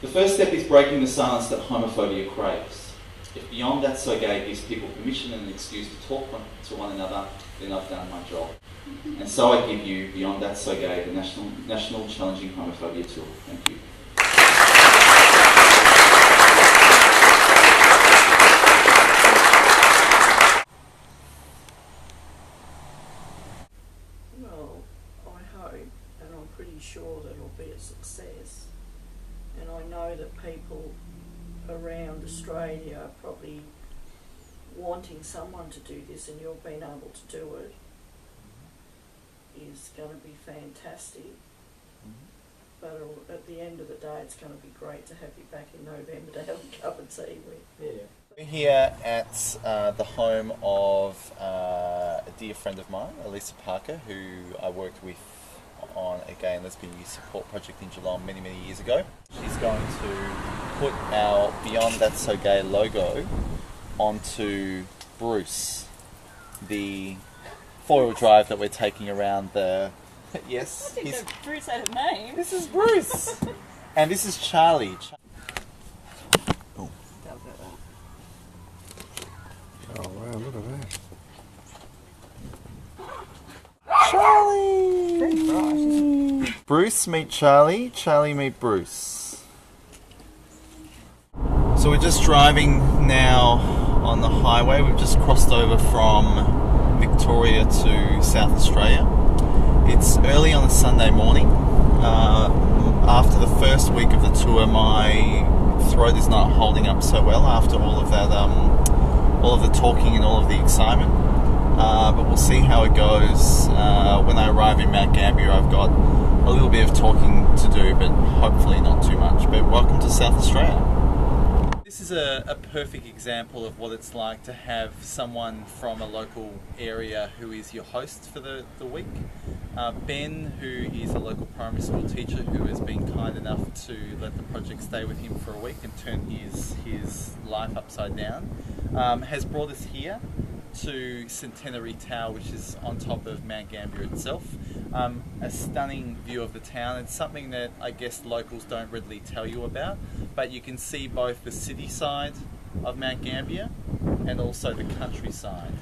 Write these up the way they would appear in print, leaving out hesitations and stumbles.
The first step is breaking the silence that homophobia craves. If Beyond That's So Gay gives people permission and an excuse to talk to one another, then I've done my job. And so I give you Beyond That's So Gay, the National Challenging Homophobia Tour. Thank you. Well, I hope, and I'm pretty sure that it'll be a success. And I know that people around Australia are probably wanting someone to do this, and you've been able to do it is going to be fantastic. But at the end of the day, it's going to be great to have you back in November to have a cup of tea with. Yeah. We're here at the home of a dear friend of mine, Elisa Parker, who I worked with on a gay and lesbian youth support project in Geelong many, many years ago. She's going to put our Beyond That's So Gay logo onto Bruce, the four-wheel drive that we're taking around the... Yes, I think that Bruce had a name. This is Bruce, and this is Charlie. Oh. Oh wow, look at that. Charlie! Very bright, isn't it? Bruce meet Charlie, Charlie meet Bruce. So we're just driving now on the highway. We've just crossed over from Victoria to South Australia. It's early on a Sunday morning. After the first week of the tour, my throat is not holding up so well after all of that, all of the talking and all of the excitement. But we'll see how it goes. When I arrive in Mount Gambier, I've got a little bit of talking to do, but hopefully not too much. But welcome to South Australia. This is a perfect example of what it's like to have someone from a local area who is your host for the week. Ben, who is a local primary school teacher who has been kind enough to let the project stay with him for a week and turn his life upside down, has brought us here to Centenary Tower, which is on top of Mount Gambier itself. A stunning view of the town. It's something that I guess locals don't readily tell you about, but you can see both the city side of Mount Gambier and also the countryside.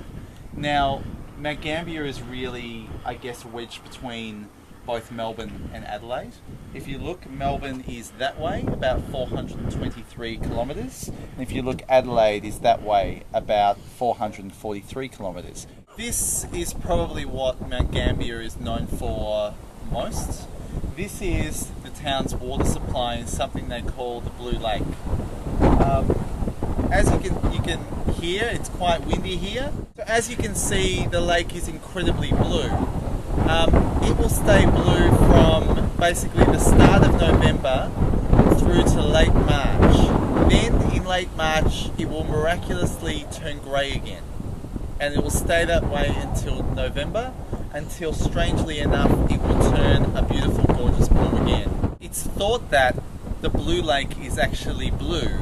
Now, Mount Gambier is really, I guess, wedged between both Melbourne and Adelaide. If you look, Melbourne is that way, about 423 kilometres, and if you look, Adelaide is that way, about 443 kilometres. This is probably what Mount Gambier is known for most. This is the town's water supply in something they call the Blue Lake. As you can hear, it's quite windy here. So as you can see, the lake is incredibly blue. It will stay blue from basically the start of November through to late March. Then in late March, it will miraculously turn grey again. And it will stay that way until November, until strangely enough, it will turn a beautiful, gorgeous blue again. It's thought that the Blue Lake is actually blue,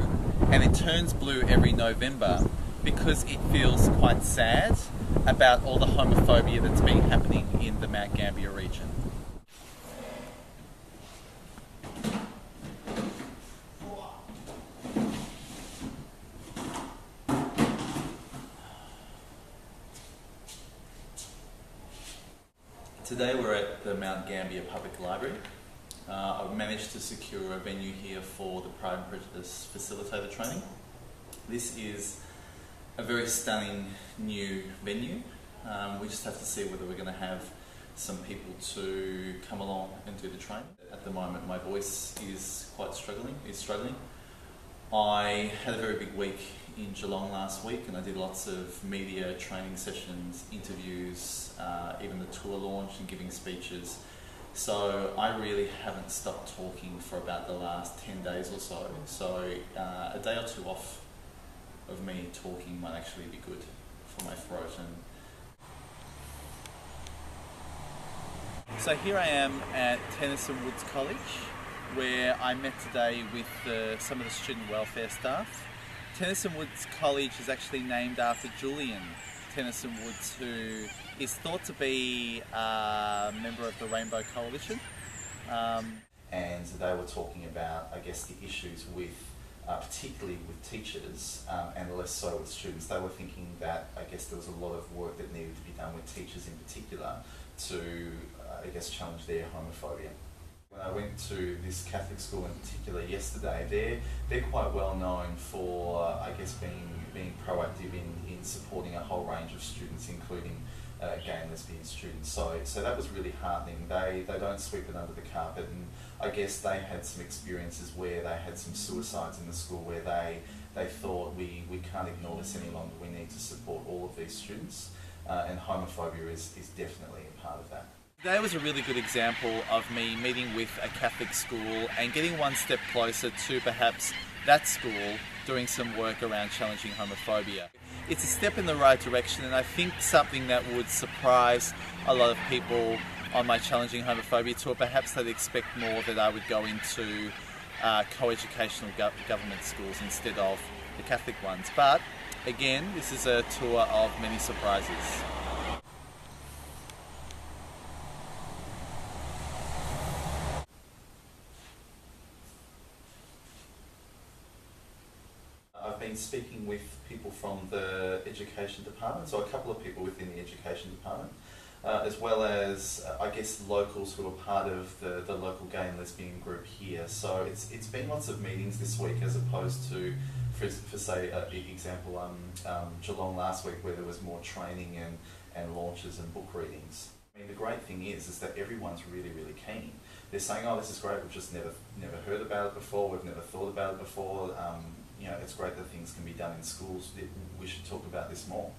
and it turns blue every November because it feels quite sad about all the homophobia that's been happening in the Mount Gambier region. Today we're at the Mount Gambier Public Library. I've managed to secure a venue here for the Pride and Prejudice Facilitator training. This is a very stunning new venue. We just have to see whether we're going to have some people to come along and do the training. At the moment my voice is struggling. I had a very big week in Geelong last week and I did lots of media training sessions, interviews, even the tour launch and giving speeches. So I really haven't stopped talking for about the last 10 days or so. So a day or two off of me talking might actually be good for my throat. So here I am at Tennyson Woods College, where I met today with some of the student welfare staff. Tennyson Woods College is actually named after Julian Tennyson Woods, who is thought to be a member of the Rainbow Coalition. and they were talking about, I guess, the issues with, particularly with teachers, and less so with students. They were thinking that, I guess, there was a lot of work that needed to be done with teachers in particular to, I guess, challenge their homophobia. When I went to this Catholic school in particular yesterday, they're quite well known for, I guess, being proactive in supporting a whole range of students, including gay and lesbian students. So that was really heartening. They don't sweep it under the carpet, and I guess they had some experiences where they had some suicides in the school where they thought we can't ignore this any longer. We need to support all of these students, and homophobia is definitely a part of that. Today was a really good example of me meeting with a Catholic school and getting one step closer to perhaps that school doing some work around challenging homophobia. It's a step in the right direction, and I think something that would surprise a lot of people on my challenging homophobia tour. Perhaps they'd expect more that I would go into co-educational government schools instead of the Catholic ones. But again, this is a tour of many surprises. I've been speaking with people from the education department, so a couple of people within the education department, as well as, I guess, locals who are part of the local gay and lesbian group here. So it's been lots of meetings this week, as opposed to, for say, example, Geelong last week, where there was more training and launches and book readings. I mean, the great thing is that everyone's really, really keen. They're saying, oh, this is great, we've just never heard about it before, we've never thought about it before. You know, it's great that things can be done in schools. We should talk about this more.